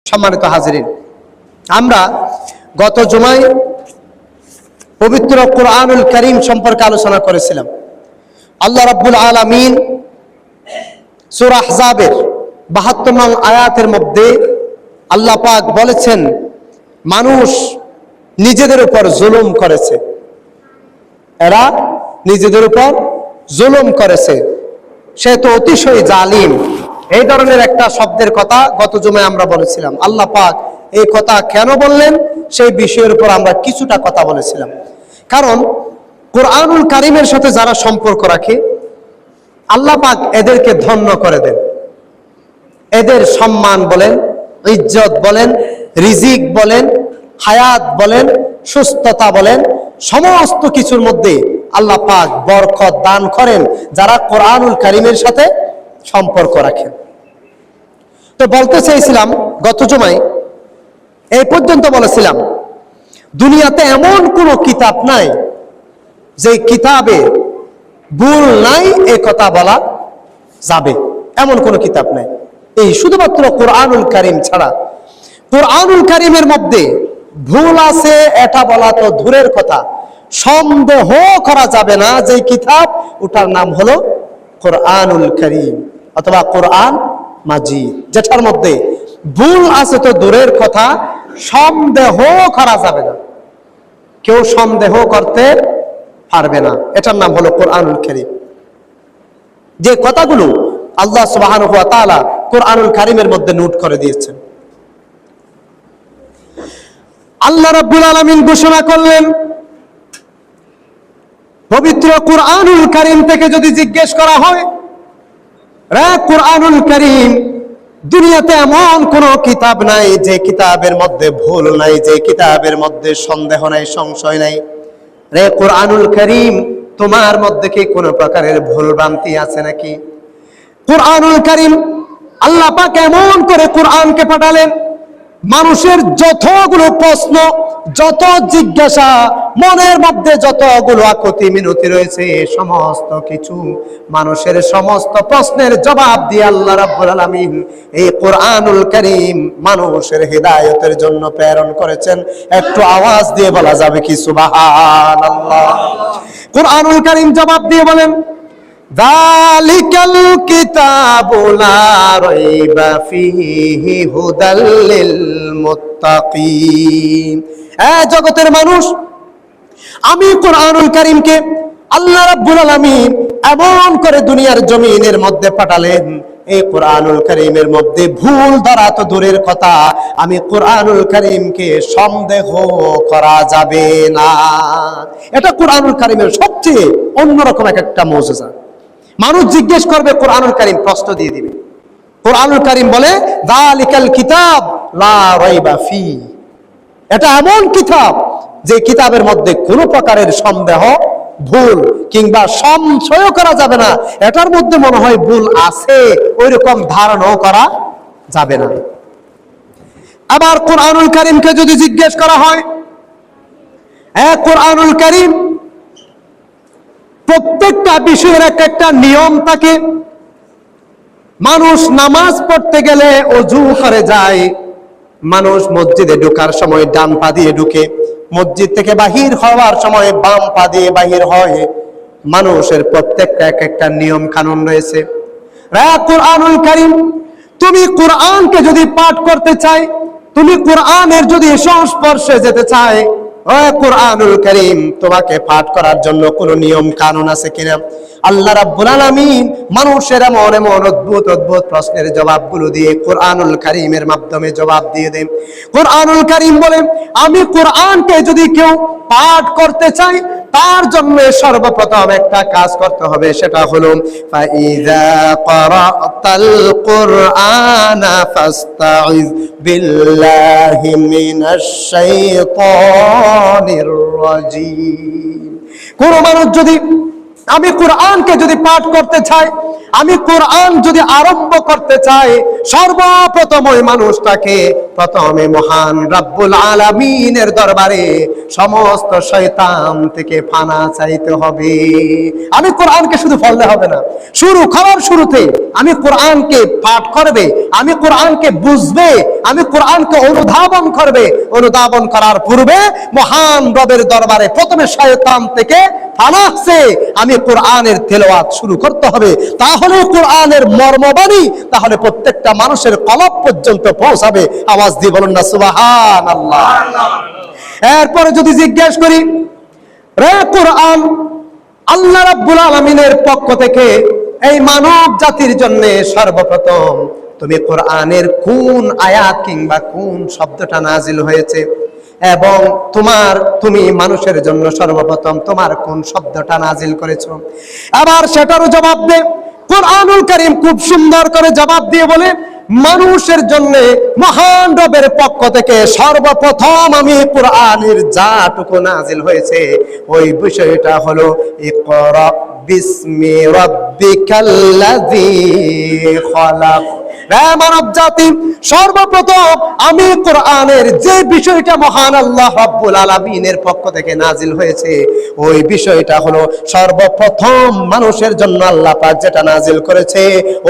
সম্মানিত হাজিরিন, আমরা গত জুমায় পবিত্র কুরআনুল কারীম সম্পর্কে আলোচনা করেছিলাম। আল্লাহ রাব্বুল আলামিন সূরা আহজাবের ৭২ নং আয়াতের মধ্যে আল্লাহ পাক বলেছেন, মানুষ নিজেদের উপর জুলুম করেছে, এরা নিজেদের উপর জুলুম করেছে, সে তো অতিশয় জালিম। এই ধরনের একটা শব্দের কথা গত জুমায় আমরা বলেছিলাম। আল্লাহ পাক এই কথা কেন বললেন সেই বিষয়ের উপর আমরা কিছুটা কথা বলেছিলাম। কারণ কুরআনুল কারীমের সাথে যারা সম্পর্ক রাখে, আল্লাহ পাক এদেরকে ধন্য করে দেন। এদের সম্মান বলেন, ইজ্জত বলেন, রিজিক বলেন, হায়াত বলেন, সুস্থতা বলেন, সমস্ত কিছুর মধ্যে আল্লাহ পাক বরকত দান করেন যারা কুরআনুল কারীমের সাথে সম্পর্ক রাখেন। তো বলতে চাইছিলাম, গত জুমায় এই পর্যন্ত বলেছিলাম, দুনিয়াতে এমন কোনো কিতাব নাই যে কিতাবে ভুল নাই এ কথা বলা যাবে, এমন কোনো কিতাব নাই। এই শুধুমাত্র কুরআনুল কারীম ছাড়া। কুরআনুল কারীমের মধ্যে ভুল আছে এটা বলা তো দূরের কথা, সন্দেহ করা যাবে না যে কিতাব, ওটার নাম হলো কুরআনুল কারীম অথবা কোরআন মাজিদ। যেটার মধ্যে ভুল আছে তো দূরের কথা, সন্দেহ করা যাবে না, কেউ সন্দেহ করতে পারবে না। এটার নাম হলো কোরআনুল কারীম। যে কথাগুলো আল্লাহ সুবহানাহু ওয়া তাআলা কোরআনুল কারীমের মধ্যে নোট করে দিয়েছেন। আল্লাহ রাব্বুল আলামিন ঘোষণা করলেন, পবিত্র কোরআনুল কারীম থেকে যদি জিজ্ঞেস করা হয়, রে কোরআনুল কারীম, দুনিয়াতে এমন কোন কিতাব নাই যে কিতাবের মধ্যে ভুল নাই, যে কিতাবের মধ্যে সন্দেহ নাই, সংশয় নাই। রে কোরআনুল কারীম, তোমার মধ্যে কি কোনো প্রকারের ভুল ভ্রান্তি আছে নাকি? কোরআনুল কারীম, আল্লাহ পাক এমন করে কোরআনকে পাঠালেন, মানুষের যতগুলো প্রশ্ন, যত জিজ্ঞাসা, মনের মধ্যে যতগুলো আকুতি মিনতি রয়েছে, সমস্ত কিছু মানুষের সমস্ত প্রশ্নের জবাব দিয়ে আল্লাহ রাব্বুল আলামিন এই কোরআনুল কারীম মানুষের হিদায়াতের জন্য প্রেরণ করেছেন। একটু আওয়াজ দিয়ে বলা যাবে কি সুবহানাল্লাহ? কোরআনুল কারীম জবাব দিয়ে বলেন, যালিকাল কিতাবু লা রাইবা ফীহি হুদাল লিল মুত্তাকিন। জগতের মানুষ, আমি কোরআনুল কারীমকে আল্লাহ রাব্বুল আলামিন এমন করে দুনিয়ার জমিনের মধ্যে পাঠালেন, এই কোরআনুল কারীমের মধ্যে ভুল ধরা তো দূরের কথা, আমি কোরআনুল কারীমকে সন্দেহ করা যাবে না। এটা কোরআনুল কারীমের সবচেয়ে অন্যরকম একটা মুজিজা। মানুষ জিজ্ঞেস করবে, কোরআনুল কারীম প্রশ্ন দিয়ে দিবে। কোরআনুল কারীম বলে, যালিকাল কিতাব লা রাইবা ফি, এটা এমন কিতাব যে কিতাবের মধ্যে কোনো প্রকারের সন্দেহ, ভুল কিংবা সংশয় করা যাবে না। এটার মধ্যে মনে হয় ভুল আছে, ওই রকম ধারণাও করা যাবে না। আবার কোরআনুল কারীমকে যদি জিজ্ঞেস করা হয়, কোরআনুল কারীম প্রত্যেকটা বিষয়ের একটা নিয়ম থাকে। মানুষ নামাজ পড়তে গেলে ওযু করে যায়, মানুষ মসজিদে ঢোকার সময় ডান পা দিয়ে ঢুকে, মসজিদ থেকে বাহির হওয়ার সময় বাম পা দিয়ে বাহির হয়। মানুষের প্রত্যেকটা একটা নিয়ম কানুন রয়েছে। কোরআনুল কারীম, তুমি কোরআনকে যদি পাঠ করতে চাই, তুমি কোরআনের যদি সংস্পর্শে যেতে চাই, কোরআনুল কারীম তোমাকে পাঠ করার জন্য কোন নিয়ম কানুন আছে কিনা? আল্লাহ রাব্বুল আলামিন মানুষের এমন এমন অদ্ভুত অদ্ভুত প্রশ্নের জবাবগুলো দিয়ে কোরআনুল কারীমের মাধ্যমে জবাব দিয়ে দেন। কোরআনুল কারীম বলেন, আমি কোরআনকে যদি কেউ পাঠ করতে চাই, তার জন্য সর্বপ্রথম একটা কাজ করতে হবে, সেটা হলো ফাইযা ক্বারাতাল কুরআনা ফাস্তাইয বিল্লাহি মিনাশ শাইতানির রাজীম। কোন মানুষ যদি আমি কোরআনকে যদি পাঠ করতে চাই, আমি কোরআন যদি আরম্ভ করতে চাই, সর্বপ্রথম ওই মানুষটাকে প্রথমে মহান রব্বুল আলামিনের দরবারে সমস্ত শয়তান থেকে পানা চাইতে হবে। আমি কোরআনকে শুধু পড়লে হবে না, শুরু করার শুরুতে আমি কোরআনকে পাঠ করবে, আমি কোরআনকে বুঝবে, আমি কোরআনকে অনুধাবন করবে, অনুধাবন করার পূর্বে মহান রবের দরবারে প্রথমে শয়তান থেকে ফানাকছে আমি কোরআনের তেলাওয়াত শুরু করতে হবে। তাহলে কোরআনের মর্মবাণী তাহলে প্রত্যেকটা মানুষের কলব পর্যন্ত পৌঁছাবে। আওয়াজ দিয়ে বলুন না সুবহানাল্লাহ। এরপরে যদি জিজ্ঞেস করি, রে কোরআন, আল্লাহ রাব্বুল আলামিনের পক্ষ থেকে এই মানব জাতির জন্য সর্বপ্রথম তুমি কোরআনের কোন আয়াত কিংবা কোন শব্দটা নাজিল হয়েছে এবং তুমি মানুষের জন্য সর্বপ্রথম তোমার কোন শব্দটা নাজিল করেছো? আবার সেটারও জবাব দে। কোরআনুল কারীম খুব সুন্দর করে জবাব দিয়ে বলে, মানুষের জন্য মহান রবের পক্ষ থেকে সর্বপ্রথম আমি কোরআনের যাটুকু নাজিল হয়েছে ওই বিষয়টা হলো ইকরা বিসমি রাব্বিকাল্লাযী খালাক। মানব জাতি, সর্বপ্রথম আমি কোরআনের যে বিষয়টা মহান আল্লাহ রাব্বুল আলামিনের পক্ষ থেকে নাজিল হয়েছে ওই বিষয়টা হলো সর্বপ্রথম মানুষের জন্য আল্লাহ পাক যেটা নাজিল করেছে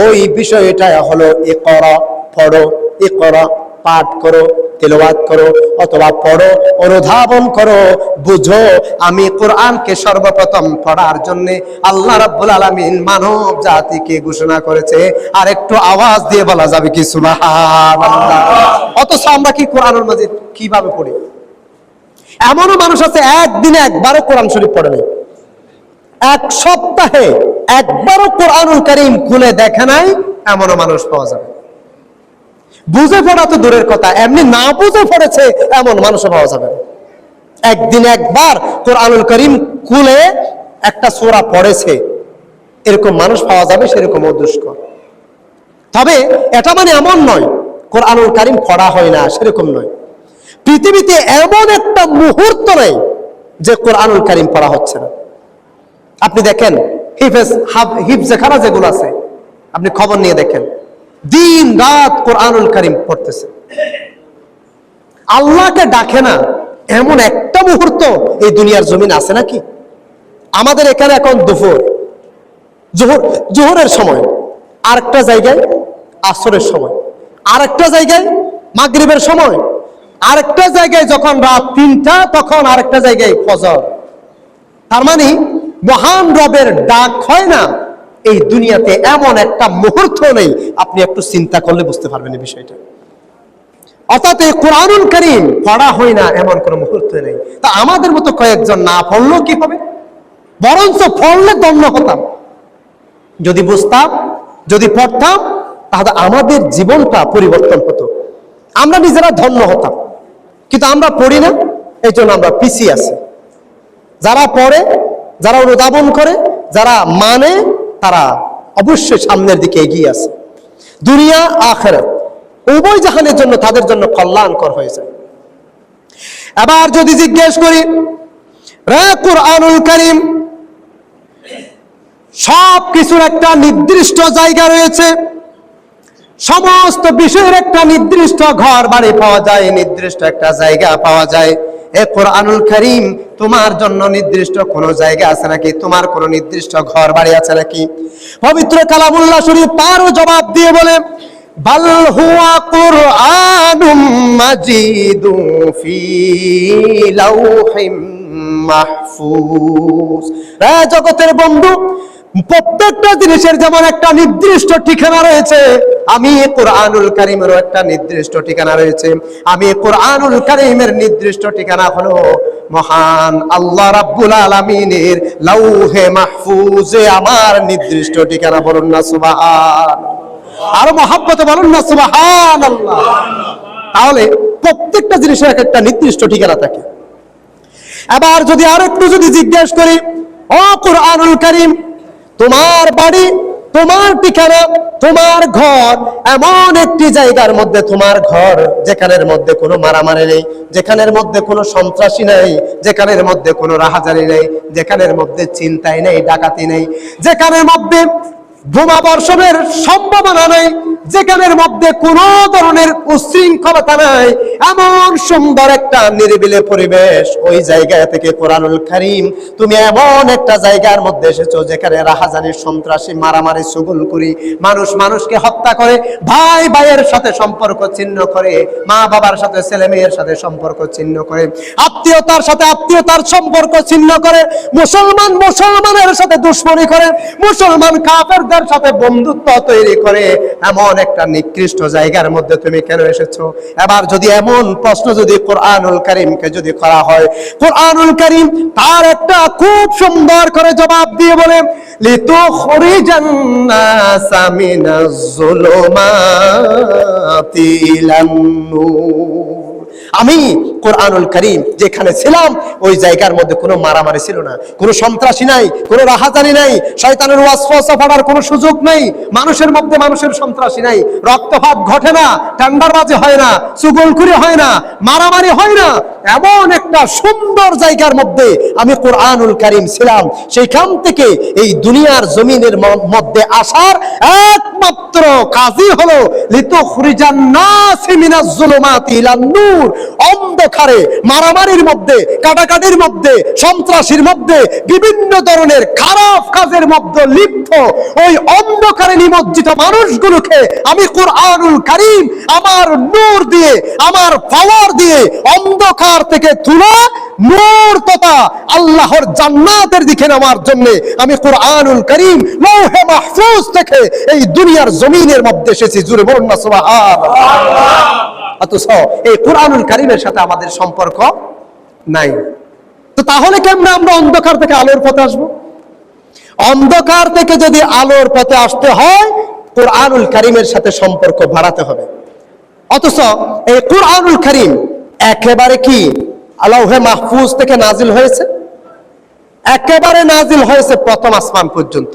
ওই বিষয়টা হলো ইকরা, পড়ো, ইকরা পাঠ করো, তেলাওয়াত করো অথবা পড়ো, অনুধাবন করো, বুঝো। আমি কোরআনকে সর্বপ্রথম পড়ার জন্য আল্লাহ রাব্বুল আলামিন মানব জাতিকে ঘোষণা করেছে। আর একটু আওয়াজ দিয়ে বলা যাবে কি সুবহানাল্লাহ। অথচ আমরা কি কোরআনুল মাজিদ কিভাবে পড়ি? এমনও মানুষ আছে একদিনে একবারও কোরআন শরীফ পড়ে নাই, এক সপ্তাহে একবারও কোরআনুল কারীম খুলে দেখে নাই, এমনও মানুষ পাওয়া যাবে। বুঝে পড়া তো দূরের কথা, এমনি না বুঝে পড়েছে এমন মানুষও পাওয়া যাবে। একদিনে একবার কোরআনুল কারীম খুলে একটা সূরা পড়েছে এরকম মানুষ পাওয়া যাবে, সেরকম দুষ্কর। তবে এটা মানে এমন নয় কোরআনুল কারীম পড়া হয় না, সেরকম নয়। পৃথিবীতে এমন একটা মুহূর্ত নেই যে কোরআনুল কারীম পড়া হচ্ছে না। আপনি দেখেন হিফজখানা যেগুলো আছে, আপনি খবর নিয়ে দেখেন, দিন রাত কোরআনুল কারীম পড়তেছে। আল্লাহকে ডাকে না এমন একটা মুহূর্ত এই দুনিয়ার জমিন আছে নাকি? আমাদের এখানে এখন দুপুর, জোহরের সময়, আরেকটা জায়গায় আসরের সময়, আরেকটা জায়গায় মাগরিবের সময়, আরেকটা জায়গায় যখন রাত 3টা তখন আরেকটা জায়গায় ফজর। তার মানে মহান রবের ডাক হয় না এই দুনিয়াতে এমন একটা মুহূর্ত নেই। আপনি একটু চিন্তা করলে বুঝতে পারবেন এই বিষয়টা। অর্থাৎ এই কোরআনুল কারীম পড়া হয় না এমন কোনো মুহূর্ত নেই। তা আমাদের মতো কয়েকজন না পড়লেও কি হবে? বরঞ্চ পড়লে ধন্য হতাম। যদি বুঝতাম, যদি পড়তাম, তাহলে আমাদের জীবনটা পরিবর্তন হতো, আমরা নিজেরা ধন্য হতাম। কিন্তু আমরা পড়ি না, এই জন্য আমরা পিছিয়ে আছি। যারা পড়ে, যারা অনুধাবন করে, যারা মানে, তারা অবশ্যই সামনের দিকে এগিয়ে আছে। দুনিয়া আখিরাত উভয় জাহানের জন্য তাদের জন্য কল্যাণকর হয়ে যায়। এবার যদি জিজ্ঞেস করি, রে কোরআনুল কারীম, সব কিছুর একটা নির্দিষ্ট জায়গা রয়েছে, সমস্ত বিষয়ের একটা নির্দিষ্ট ঘর বাড়ি পাওয়া যায়, নির্দিষ্ট একটা জায়গা পাওয়া যায়। এ কোরআনুল কারীম, তোমার জন্য নির্দিষ্ট কোনো জায়গা আছে নাকি? তোমার কোনো নির্দিষ্ট ঘর বাড়ি আছে নাকি? পবিত্র কালামুল্লাহ শরীফ তারও জবাব দিয়ে বলে, বাল হুয়া কুরআনুম মাজিদুন ফি লাউহিম মাহফুজ। জগতের বন্ধু, প্রত্যেকটা জিনিসের যেমন একটা নির্দিষ্ট ঠিকানা রয়েছে, আমি কোরআনুল কারীমেরও একটা নির্দিষ্ট ঠিকানা রয়েছে। আমি কোরআনুল কারীমের নির্দিষ্ট ঠিকানা হলো মহান আল্লাহ রাব্বুল আলামিনের লাউহে মাহফুজে আমার নির্দিষ্ট ঠিকানা। বলুন না সুবহান। আর মহব্বতে বলুন না সুবহানাল্লাহ। তাহলে প্রত্যেকটা জিনিসের একটা নির্দিষ্ট ঠিকানা থাকে। এবার যদি আরেকটু যদি জিজ্ঞেস করি, ও কোরআনুল কারীম, তোমার বাড়ি, তোমার ঠিকানা, তোমার ঘর এমন একটি জায়গার মধ্যে তোমার ঘর যেখানের মধ্যে কোনো মারামারি নেই, যেখানের মধ্যে কোনো সন্ত্রাসী নেই, যেখানের মধ্যে কোনো রাহাজানি নেই, যেখানের মধ্যে চিন্তাই নেই, ডাকাতি নেই, যেখানের মধ্যে বোমা বর্ষণের সম্ভাবনা নেই, যেখানের মধ্যে কোনো ধরনের উশৃঙ্খলতা নাই, এমন সুন্দর একটা নিরিবিলি পরিবেশ, ওই জায়গা থেকে কোরআনুল কারীম তুমি এমন একটা জায়গার মধ্যে এসেছো যেখানে রাহাজানি, সন্ত্রাসী, মারামারি, চুগলখড়ি, মানুষ মানুষকে হত্যা করে, ভাই ভাইয়ের সাথে সম্পর্ক ছিন্ন করে, মা বাবার সাথে ছেলে মেয়ের সাথে সম্পর্ক ছিন্ন করে, আত্মীয়তার সাথে আত্মীয়তার সম্পর্ক ছিন্ন করে, মুসলমান মুসলমানের সাথে দুশ্মনী করে, মুসলমান কাফেরদের সাথে বন্ধুত্ব তৈরি করে, এমন একটা নিকৃষ্ট জায়গার মধ্যে তুমি কেন এসেছো? এবার যদি এমন প্রশ্ন যদি কোরআনুল কারীমকে যদি করা হয়, কোরআনুল কারীম তার একটা খুব সুন্দর করে জবাব দিয়ে বলে, লিতুখরিজান নাসা মিনাজ যুলুমাতি ইলান নূর। আমি কোরআনুল কারীম যেখানে ছিলাম ওই জায়গার মধ্যে কোনো মারামারি ছিল না, কোনো সন্ত্রাসী নাই, কোনো রাহাজানি নাই, শয়তানের ওয়াসওয়াসা পড়ার কোনো সুযোগ নেই, মানুষের মধ্যে মানুষের সন্ত্রাসী নাই, রক্তপাত ঘটে না, টেন্ডারবাজি হয় না, চুগলখড়ি হয় না, মারামারি হয় না, এমন একটা সুন্দর জায়গার মধ্যে আমি কোরআনুল কারীম ছিলাম। সেইখান থেকে এই দুনিয়ার জমিনের মধ্যে আসার একমাত্র কাজই হলো লিতুখরিজান নাসা মিনাজ যুলুমাতি ইলান নূর। অন্ধকারে, মারামারির মধ্যে, কাটাকাটির মধ্যে, সন্ত্রাসীর মধ্যে, বিভিন্ন ধরনের খারাপ কাজের মধ্যে লিপ্ত ওই অন্ধকারে নিমজ্জিত মানুষগুলোকে আমি কোরআনুল কারীম আমার নূর দিয়ে, আমার পাওয়ার দিয়ে অন্ধকার থেকে তুলে নূর তথা আল্লাহর জান্নাতের দিকে নেওয়ার জন্য আমি কোরআনুল কারীম লৌহে মাহফুজ থেকে এই দুনিয়ার জমিনের মধ্যে এসেছি। জোরে বলুন না সুবহানাল্লাহ। অথচ এই কোরআনুল কারীমের সাথে আমাদের সম্পর্ক নাই। তো তাহলে কেমনে আমরা অন্ধকার থেকে আলোর পথে আসবো? অন্ধকার থেকে যদি আলোর পথে আসতে হয় কোরআনুল কারীমের সাথে সম্পর্ক বাড়াতে হবে। অথচ এই কোরআনুল কারীম একেবারে কি লৌহে মাহফুজ থেকে নাজিল হয়েছে? একেবারে নাজিল হয়েছে প্রথম আসমান পর্যন্ত।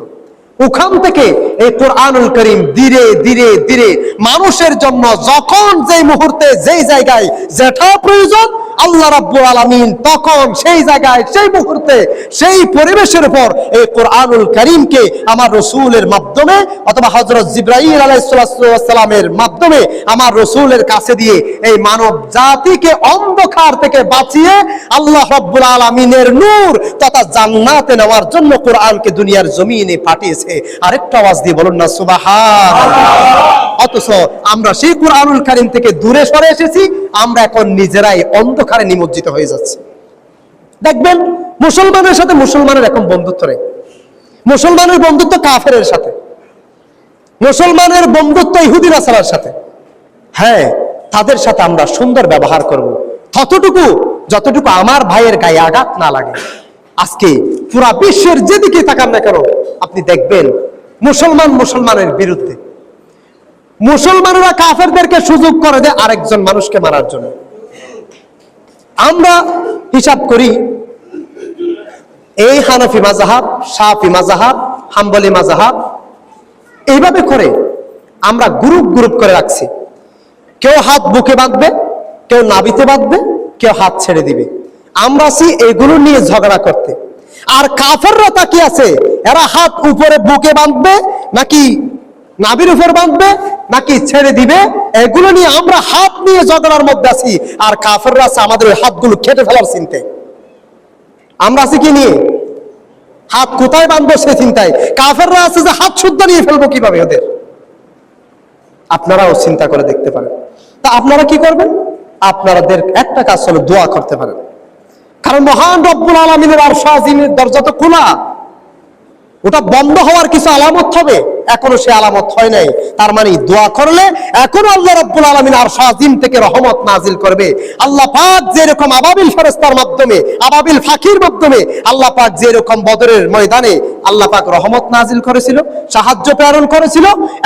ওখান থেকে এই কোরআনুল কারীম ধীরে ধীরে ধীরে মানুষের জন্য যখন যেই মুহূর্তে যেই জায়গায় যেটা প্রয়োজন আল্লাহ রাব্বুল আলামিন তখন সেই জায়গায় সেই মুহূর্তে সেই পরিবেশের উপর এই কোরআনুল কারীমকে আমার রাসূলের মাধ্যমে অথবা হযরত জিবরাইল আলাইহিস সালামের মাধ্যমে আমার রাসূলের কাছে দিয়ে এই মানব জাতিকে অন্ধকার থেকে বাঁচিয়ে আল্লাহ রাব্বুল আলামিনের নূর তথা জান্নাতে নেওয়ার জন্য কোরআনকে দুনিয়ার জমিনে পাঠিয়েছে। আরেকটা আওয়াজ দিয়ে বলুন না সুবহানাল্লাহ। অথচ আমরা সেই কোরআনুল কারীম থেকে দূরে সরে এসেছি, আমরা এখন নিজেরাই অন্ধকারে নিমজ্জিত হয়ে যাচ্ছি। দেখবেন মুসলমানের সাথে মুসলমানের এখন বন্ধুত্ব নেই, মুসলমানের বন্ধুত্ব কাফেরের সাথে, মুসলমানের বন্ধুত্ব ইহুদি নাসারার সাথে। হ্যাঁ, তাদের সাথে আমরা সুন্দর ব্যবহার করব, ততটুকু যতটুকু আমার ভাইয়ের গায়ে আঘাত না লাগে। আজকে পুরা বিশ্বের যেদিকে তাকান না কেন আপনি দেখবেন মুসলমান মুসলমানের বিরুদ্ধে, মুসলমানেরা কাফেরদেরকে সুযোগ করে দেয় আরেকজন মানুষকে মারার জন্য। আমরা হিসাব করি এই হানাফি মাযহাব, শাফি মাযহাব, হাম্বলি মাযহাব এইভাবে করে আমরা গ্রুপ গ্রুপ করে রাখছি। কেউ হাত বুকে বাঁধবে, কেউ নাভিতে বাঁধবে, কেউ হাত ছেড়ে দিবে। আমরা আছি এগুলো নিয়ে ঝগড়া করতে। আর কাফেররা তাকিয়ে আছে, এরা হাত উপরে বুকে বাঁধবে নাকি নাভির উপর বাঁধবে নাকি ছেড়ে দিবে, এগুলো নিয়ে আমরা হাত নিয়ে ঝগড়ার মধ্যে আছি। আর কাফেররা আছে আমাদের ওই হাতগুলো কেটে ফেলার চিন্তে। আমরা আছি কি নিয়ে? হাত কোথায় বাঁধবো সে চিন্তায়। কাফেররা আছে যে হাত শুদ্ধ নিয়ে ফেলবো কিভাবে ওদের। আপনারাও চিন্তা করে দেখতে পারেন। তা আপনারা কি করবেন? আপনাদের একটা কাজ হলো দোয়া করতে পারেন, কারণ মহান রব্বুল আলামিনের আরশ আজিমের দরজা তো খোলা, ওটা বন্ধ হওয়ার কিছু আলামত হবে, এখনো সে আলামত হয় নাই। তার মানে দোয়া করলে এখনো আল্লাহ রাব্বুল আলামিন আরশ আজিম থেকে রহমত নাজিল করবে। আল্লাহ পাক যেরকম আবাবিল ফেরেশতার মাধ্যমে, আবাবিল ফাকির মাধ্যমে আল্লাহ পাক যেরকম বদরের ময়দানে আল্লাহ পাক রহমত নাজিল করেছিল, সাহায্য প্রেরণ করেছিল,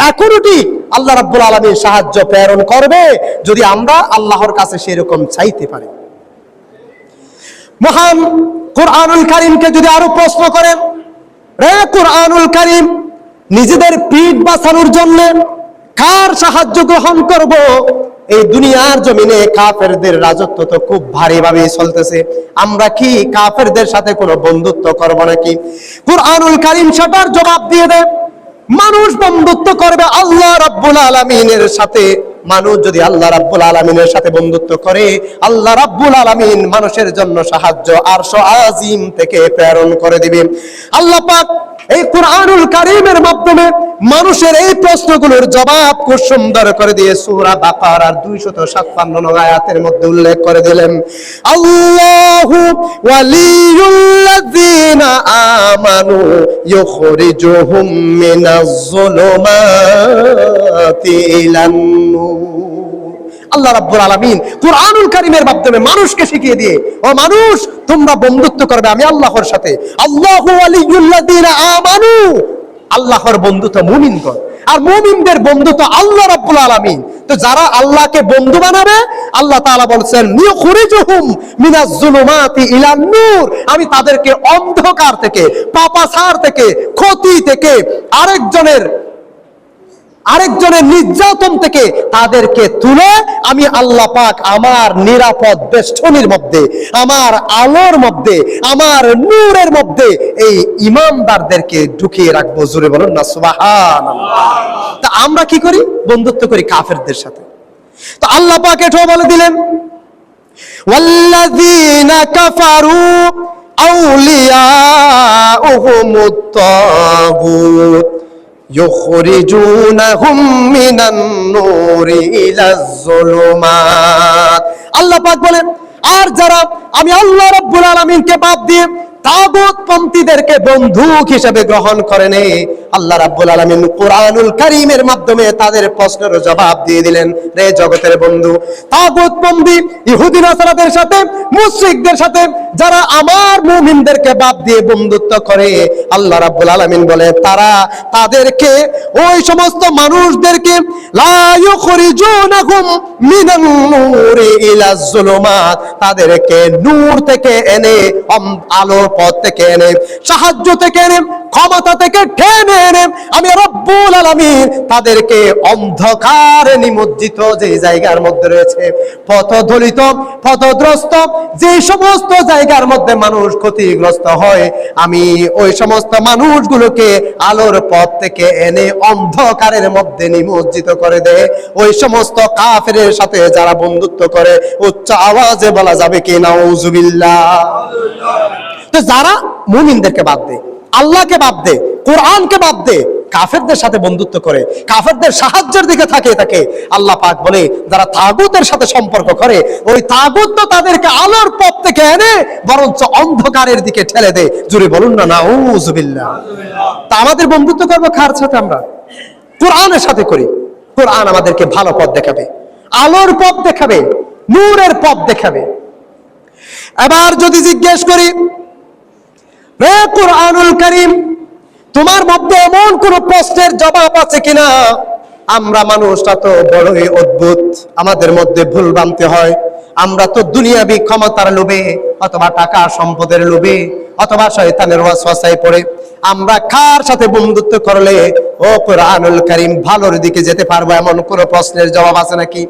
এখনো ঠিক আল্লাহ রাব্বুল আলামিন সাহায্য প্রেরণ করবে যদি আমরা আল্লাহর কাছে সেরকম চাইতে পারি। মহান কোরআনুল কারীমকে যদি আরো প্রশ্ন করেন, রে কোরআনুল কারীম, নিজেদের পিঠ বাঁচানোর জন্য কার সাহায্য গ্রহণ করব? এই দুনিয়ার জমিনে কাফেরদের রাজত্ব তো খুব ভারীভাবে চলতেছে, আমরা কি কাফেরদের সাথে কোনো বন্ধুত্ব করব নাকি? কোরআনুল কারীম সেটার জবাব দিয়ে দেয়, মানুষ বন্ধুত্ব করবে আল্লাহ রাব্বুল আলামিনের সাথে। মানুষ যদি আল্লাহ রাব্বুল আলামিনের সাথে বন্ধুত্ব করে, আল্লাহ রাব্বুল আলামিন মানুষের জন্য সাহায্য আরশ আজিম থেকে প্রেরণ করে দিবে। আল্লাহ পাক এই কুরআনুল কারীমের মাধ্যমে মানুষের এই প্রশ্নগুলোর জবাব খুব সুন্দর করে দিয়ে সূরা বাকারার 256 নং আয়াতের মধ্যে উল্লেখ করে দিলেন, আল্লাহু ওয়ালিয়ুল্লাযীনা আমানু ইউখরিজুহুম মিনাজ যুলুমাতি ইলান নূর। আল্লাহ রাব্বুল আলামিন কুরআনুল কারীমের মাধ্যমে মানুষকে শিখিয়ে দিয়ে, ও মানুষ তোমরা বন্ধুত্ব করবে আমি আল্লাহর সাথে। আল্লাহু ওয়ালিয়ুল্লাযীনা আমানু, আল্লাহর বন্ধু তো মুমিনগণ, আর মুমিনদের বন্ধু তো আল্লাহ রাব্বুল আলামিন। তো যারা আল্লাহকে বন্ধু বানাবে, আল্লাহ তাআলা বলছেন ইউখরিজুহুম মিনাজ যুলুমাতি ইলান নূর, আমি তাদেরকে অন্ধকার থেকে, পাপাচার থেকে, ক্ষতি থেকে, আরেকজনের নির্যাতন থেকে তাদেরকে তুলে আমি আল্লাহ পাক আমার নিরাপদ বেষ্টনীর মধ্যে, আমার আলোর মধ্যে, আমার নূরের মধ্যে এই ঈমানদারদেরকে ঢুকিয়ে রাখবো। জোরে বলুন না সুবহানাল্লাহ। তা আমরা কি করি? বন্ধুত্ব করি কাফেরদের সাথে। তো আল্লাহ পাক এটাও বলে দিলেন, ওয়াল্লাযীনা কাফারু আউলিয়াউহুমুত তাগুত ইউখরিজুনাহুম মিনান নূরি ইলাজ যুলুমাত। আল্লাহ পাক বলেন, আর যারা আমি আল্লাহ রাব্বুল আলামিনকে বাদ দিয়ে তাগুত পন্থীদেরকে বন্ধু হিসেবে গ্রহণ করে নে, আল্লাহ রাব্বুল আলামিন কুরআনুল কারীমের মাধ্যমে তাদের প্রশ্নের জবাব দিয়ে দিলেন, রে জগতের বন্ধু, তাগুত পন্থী ইহুদি নাসারাদের সাথে, মুশরিকদের সাথে যারা আমার মুমিনদেরকে বাদ দিয়ে বন্ধুত্ব করে, আল্লাহ রাব্বুল আলামিন বলে তাদেরকে, ওই সমস্ত মানুষদেরকে লা ইউখরিজুনাহুম মিনান নূরি ইলাজ যুলুমাত, তাদেরকে নূর থেকে এনে, আলোর পথ থেকে এনে, সাহায্য থেকে এনে, ক্ষমতা থেকে টেনে এনে আমি রব্বুল আলামিন তাদেরকে অন্ধকারে নিমজ্জিত যে জায়গার মধ্যে রয়েছে, পথদলিত, পথদ্রস্ত যে সমস্ত জায়গার মধ্যে মানুষ ক্ষতিগ্রস্ত হয়, আমি ওই সমস্ত মানুষগুলোকে আলোর পথ থেকে এনে অন্ধকারের মধ্যে নিমজ্জিত করে দেয়। ওই সমস্ত কাফেরের সাথে যারা বন্ধুত্ব করে, উচ্চ আওয়াজে বলা যাবে কি নাউজুবিল্লাহ। তো যারা মুমিনদেরকে বাদ দেয়, আল্লাহকে বাদ দেয়, কোরআনকে বাদ দেয়, কাফেরদের সাথে বন্ধুত্ব করে, কাফেরদের সাহায্যের দিকে থাকে, আল্লাহ পাক বলে যারা তাগুতের সাথে সম্পর্ক করে, ওই তাগুত তো তাদেরকে আলোর পথ থেকে এনে বরঞ্চ অন্ধকারের দিকে ঠেলে দেয়। জোরে বলুন না নাউজুবিল্লাহ। তা আমাদের বন্ধুত্ব করবো কার সাথে? আমরা কোরআনের সাথে করি। কোরআন আমাদেরকে ভালো পথ দেখাবে, আলোর পথ দেখাবে, নূরের পথ দেখাবে। এবার যদি জিজ্ঞেস করি, রে কুরআনুল কারীম, তোমার মধ্যে এমন কোন প্রশ্নের জবাব আছে কিনা? আমরা মানুষটা তো বড়ই অদ্ভুত, আমাদের মধ্যে ভুল বানতে হয়। আমরা তো দুনিয়াবি ক্ষমতার লোভে, অথবা টাকা সম্পদের লোভে, অথবা শয়তানের ওয়াসওয়াসায় পড়ে আমরা কার সাথে বন্ধুত্ব করলে ও কুরআনুল কারীম ভালোর দিকে যেতে পারবো, এমন কোন প্রশ্নের জবাব আছে নাকি?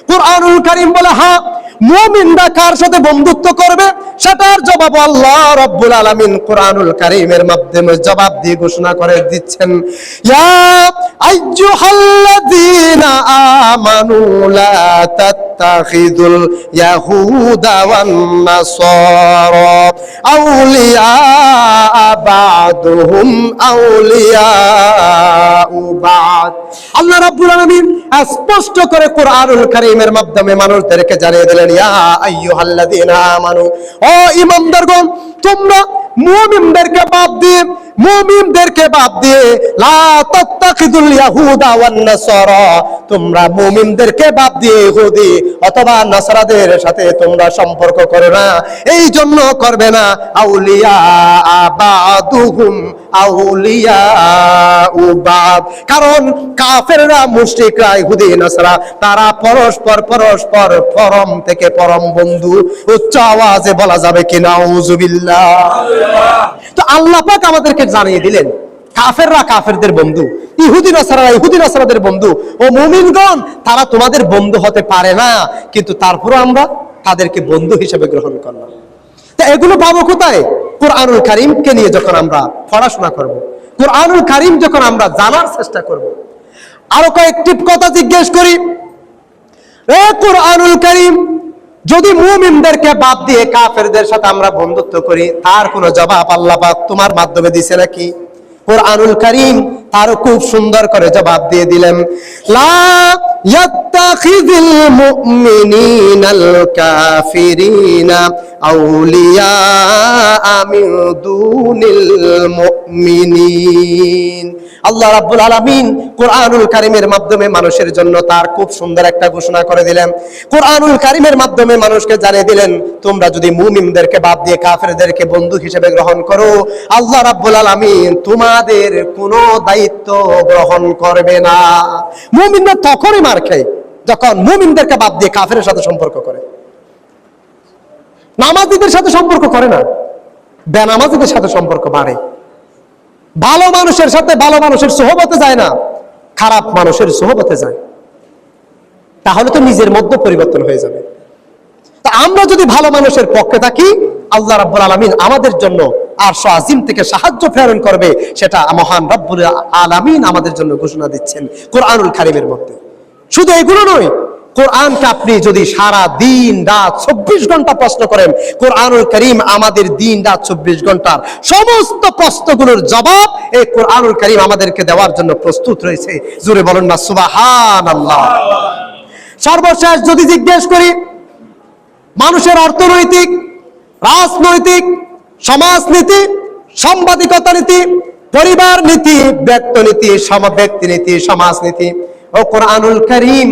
কুরআনুল কারীম বলে, হ্যাঁ, মুমিনরা কার সাথে বন্ধুত্ব করবে সেটার জবাব আল্লাহ রাব্বুল আলামিন কুরআনুল কারীমের মাধ্যমে জবাব দিয়ে ঘোষণা করে দিচ্ছেন, ইয়া আইয়ুহাল্লাযীনা আমানু লা তাত্তাখিযুল ইয়াহুদা ওয়ান নাসারা আউলিয়া বা'দুহুম আউলিয়াউ বা'দ। আল্লাহ রাব্বুল আলামিন স্পষ্ট করে কুরআনুল কারীমের মাধ্যমে মানুষদেরকে জানিয়ে দিলেন, ইয়া আইয়ুহাল্লাযীনা আমানু, ও ঈমানদারগণ, তোমরা মুমিনদেরকে বাদ দিয়ে লা তাত্তাখিযুল ইয়াহুদা ওয়ান নাসারা, তোমরা মুমিনদেরকে বাদ দিয়ে ইহুদি অথবা নাসারাদের সাথে তোমরা সম্পর্ক করো না। এই জন্য করবে না, আউলিয়া বা'দুহুম আউলিয়াউ বা'দ, কারণ কাফেররা, মুশরিকরা, ইহুদি নাসারা তারা পরস্পর পরম থেকে পরম বন্ধু। উচ্চ আওয়াজে বলা যাবে কি নাউজুবিল্লাহ। তো আল্লাহ পাক আমাদেরকে জানিয়ে দিলেন, কাফেররা কাফেরদের বন্ধু, ইহুদি নাসারাদের বন্ধু, ও মুমিনগণ তারা তোমাদের বন্ধু হতে পারে না, কিন্তু তারপরে আমরা তাদেরকে বন্ধু হিসেবে গ্রহণ করলাম। তা এগুলো পাবো কোথায়? কুরআনুল কারীমকে নিয়ে যখন আমরা পড়াশোনা করব, কোরআনুল কারীম যখন আমরা জানার চেষ্টা করব, আরো কয়েকটি কথা জিজ্ঞেস করি, এ কোরআনুল কারীম যদি মুমিনদেরকে বাদ দিয়ে কাফেরদের সাথে আমরা বন্ধুত্ব করি, তার কোনো জবাব আল্লাহ পাক তোমার মাধ্যমে দিছে নাকি? কোরআনুল কারীম তারও খুব সুন্দর করে জবাব দিয়ে দিলেন, লা ইয়াত্তাখিযুল মুমিনিনাল কাফিরিনা আউলিয়া মিন দুনিল মুমিনিন। আল্লাহ রাব্বুল আলামিন কোরআনুল কারীমের মাধ্যমে মানুষের জন্য তার খুব সুন্দর একটা ঘোষণা করে দিলেন। কোরআনুল কারীমের মাধ্যমে মানুষকে জানিয়ে দিলেন, তোমরা যদি মুমিনদেরকে বাদ দিয়ে কাফেরদেরকে বন্ধু হিসেবে গ্রহণ করো, আল্লাহ রাব্বুল আলামিন তোমাদের কোনো দায়িত্ব গ্রহণ করবে না। মুমিনরা তখনই মার খায় যখন মুমিনদেরকে বাদ দিয়ে কাফেরের সাথে সম্পর্ক করে। নামাজীদের সাথে সম্পর্ক করে না, বেনামাজীদের সাথে সম্পর্ক বাড়ে। ভালো মানুষের সাথে ভালো মানুষের সোহবতে যায় না, খারাপ মানুষের সোহবতে যায়। তাহলে তো নিজের মধ্যে পরিবর্তন হয়ে যাবে। তা আমরা যদি ভালো মানুষের পক্ষে থাকি, আল্লাহ রাব্বুল আলামিন আমাদের জন্য আরশ আজিম থেকে সাহায্য প্রেরণ করবে, সেটা মহান রব্বুল আলামিন আমাদের জন্য ঘোষণা দিচ্ছেন কোরআনুল কারীমের মধ্যে। শুধু এগুলো নয়, কোরআনকে আপনি যদি সারা দিন রাত 24 ঘন্টা প্রশ্ন করেন, কোরআনুল কারীম আমাদের দিন রাত 24 ঘন্টার সমস্ত প্রশ্নগুলোর জবাব এই কোরআনুল কারীম আমাদেরকে দেওয়ার জন্য প্রস্তুত রয়েছে। জোরে বলুন না সুবহানাল্লাহ। সর্বশেষ যদি জিজ্ঞেস করি, মানুষের অর্থনৈতিক, রাজনৈতিক, সমাজনীতি, সাংবাদিকতা নীতি, পরিবার নীতি, ব্যক্তি নীতি, ব্যক্তি নীতি, সমাজনীতি ও কোরআনুল কারীম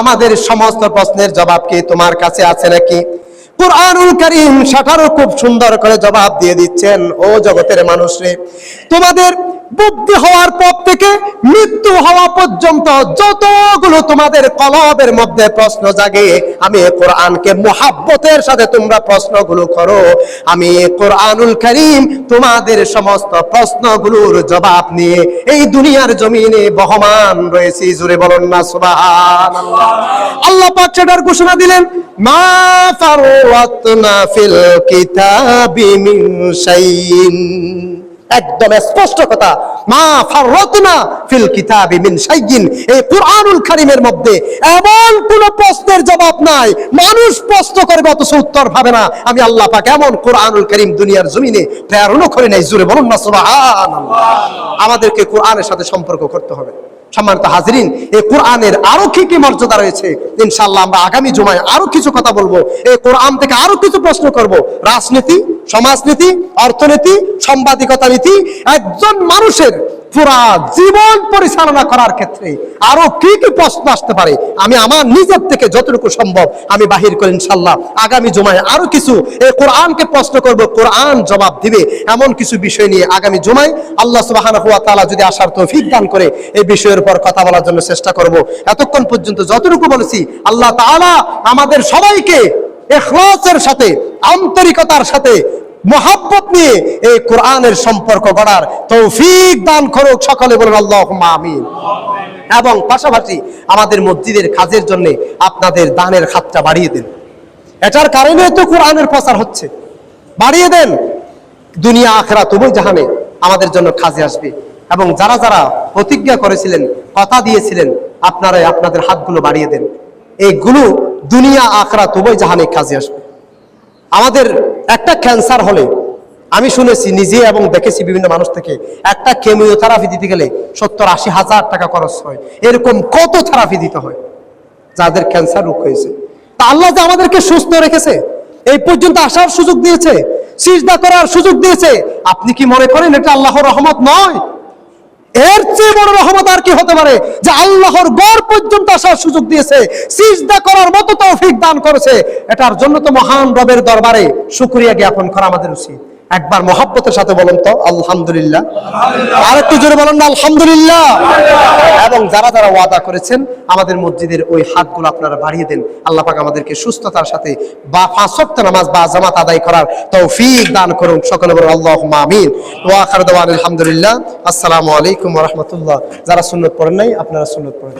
আমাদের সমস্ত প্রশ্নের জবাব কি তোমার কাছে আছে নাকি? কোরআনুল কারীম সেটারও খুব সুন্দর করে জবাব দিয়ে দিচ্ছেন, ও জগতের মানুষরে, তোমাদের বুদ্ধি হওয়ার পর থেকে মৃত্যু হওয়া পর্যন্ত যতগুলো তোমাদের কলবের মধ্যে প্রশ্ন জাগে, আমি কোরআনকে মুহাব্বতের সাথে তোমরা প্রশ্নগুলো করো, আমি কোরআনুল কারীম তোমাদের সমস্ত প্রশ্নগুলোর জবাব নিয়ে এই দুনিয়ার জমিনে বহমান রয়েছি। জোরে বলুন না সুবহানাল্লাহ। আল্লাহ পাক সেটার ঘোষণা দিলেন, মা ফাররাতনা ফিল কিতাবি মিন শাইইন। একদম স্পষ্ট কথা, মা ফাররাতনা ফিল কিতাবি মিন শাইইন। এই কোরআনুল কারীমের মধ্যে এমন কোন প্রশ্নের জবাব নাই, মানুষ প্রশ্ন করবে অথচ উত্তর পাবে না, আমি আল্লাহ পাক এমন কোরআনুল কারীম দুনিয়ার জমিনে প্রেরণ করে নাই। জোরে বলুন না সুবহানাল্লাহ। আমাদেরকে কোরআনের সাথে সম্পর্ক করতে হবে। সম্মানিত হাজিরিন, এই কোরআনের আরো কি কি মর্যাদা রয়েছে, ইনশাআল্লাহ আমরা আগামী জুমায় আরো কিছু কথা বলবো। এই কোরআন থেকে আরো কিছু প্রশ্ন করব। রাজনীতি, সমাজনীতি, অর্থনীতি, সাংবাদিকতা নীতি, একজন মানুষের পুরা জীবন পরিচালনা করার ক্ষেত্রে আরো কি কি প্রশ্ন আসতে পারে, আমি আমার নিজের থেকে যতটুকু সম্ভব আমি বাহির করে ইনশাআল্লাহ আগামী জুমায় আরো কিছু এই কোরআনকে প্রশ্ন করব, কোরআন জবাব দিবে এমন কিছু বিষয় নিয়ে আগামী জুমায় আল্লাহ সুবহানাহু ওয়া তাআলা যদি আসার তৌফিক দান করে এই বিষয়ের উপর কথা বলার জন্য চেষ্টা করব। এতক্ষণ পর্যন্ত যতটুকু বলেছি, আল্লাহ তাআলা আমাদের সবাইকে ইখলাসের সাথে, আন্তরিকতার সাথে, মুহাব্বত নিয়ে এই কোরআনের সম্পর্ক গড়ার তৌফিক দান করুক। সকলে বলুন আল্লাহুম্মা আমিন। এবং পাশাপাশি আমাদের মসজিদের কাজের জন্য আপনাদের দানের খাতটা বাড়িয়ে দেন। এটার কারণে তো কোরআনের প্রচার হচ্ছে, বাড়িয়ে দেন। দুনিয়া আখিরাত উভয় জাহানে আমাদের জন্য কাজে আসবে। এবং যারা যারা প্রতিজ্ঞা করেছিলেন, কথা দিয়েছিলেন, আপনারা আপনাদের হাতগুলো বাড়িয়ে দেন। এইগুলো দুনিয়া আখিরাত উভয় জাহানে কাজে আসবে। আমাদের একটা ক্যান্সার হলে আমি শুনেছি নিজে এবং দেখেছি বিভিন্ন মানুষ থেকে, একটা কেমিওথেরাপি দিতে গেলে 70-80 হাজার টাকা খরচ হয়। এরকম কত থেরাপি দিতে হয় যাদের ক্যান্সার রোগ হয়েছে। তা আল্লাহ যে আমাদেরকে সুস্থ রেখেছে, এই পর্যন্ত আসার সুযোগ দিয়েছে, সিজদা করার সুযোগ দিয়েছে, আপনি কি মনে করেন এটা আল্লাহর রহমত নয়? এর চেয়ে বড় রহমত আর কি হতে পারে, যে আল্লাহর ঘর পর্যন্ত আসার সুযোগ দিয়েছে, সিজদা করার মতো তৌফিক দান করেছে। এটার জন্য তো মহান রবের দরবারে শুকরিয়া জ্ঞাপন করা আমাদের উচিত। একবার মহব্বতের সাথে বলুন তো আলহামদুলিল্লাহ। আরেকটু জোরে বলুন না আলহামদুলিল্লাহ। এবং যারা যারা ওয়াদা করেছেন আমাদের মসজিদের ওই হাতগুলো আপনারা বাড়িয়ে দেন। আল্লাহ পাক আমাদেরকে সুস্থতার সাথে বা 5 ওয়াক্ত নামাজ বা জামাত আদায় করার তৌফিক দান করুন। সকলে বলুন আল্লাহুম্মা আমিন। ওয়া আখিরু দাওয়ানা আলহামদুলিল্লাহ। আসসালামু আলাইকুম ওয়া রাহমাতুল্লাহ। যারা সুন্নাত পড়েন নাই আপনারা সুন্নাত পড়েন।